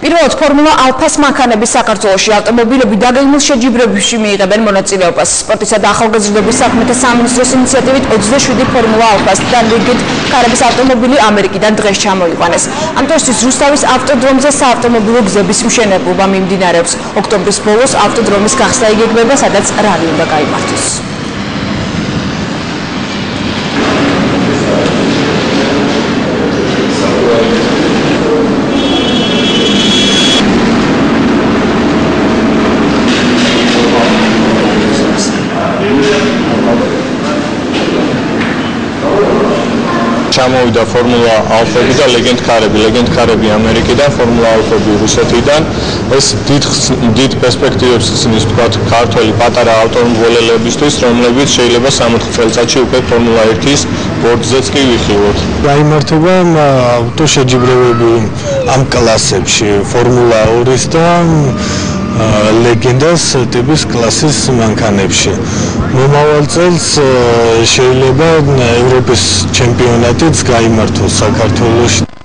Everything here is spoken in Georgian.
პირველად ფორმულა ალფას მანქანების საქართველოში ავტომობილები დაგეგმილ შეჯიბრებებში მიიღებენ მონაწილეობას. სპორტისა და ახალგაზრდობის საქმეთა სამინისტროს ინიციატივით 27 ფორმულა ალფას და ლეგენდ კარების ავტომობილი ამერიკიდან დღეს ჩამოიყვანეს. ამ დროისთვის რუსთავის ავტოდრომზე საავტომობილო გზების მშენებლობა მიმდინარეობს. ოქტომბრის ბოლოს ავტოდრომის გახსნა იგეგმება, სადაც რალი უნდა გაიმართოს. Ჩამოვიდა ფორმულა ალფები და ლეგენდ კარები ამერიკიდან, ფორმულა ალფები რუსეთიდან. ეს დიდ პერსპექტივებს ისმის თქვათ ქართველი პატარა ავტომობილელებისთვის, რომლებიც შეიძლება 60 წელიწადში უკვე ფორმულა 1-ის ბორდზეც კი ვიხილოთ. გაიმართება ავტოშეჯიბრებები ამ კლასებში, ფორმულა 2-ის და ლეგენდას ტიპის კლასის მანქანებში. მომავალ წელს შეიძლება ევროპის ჩემპიონატიც გაიმართოს საქართველოში.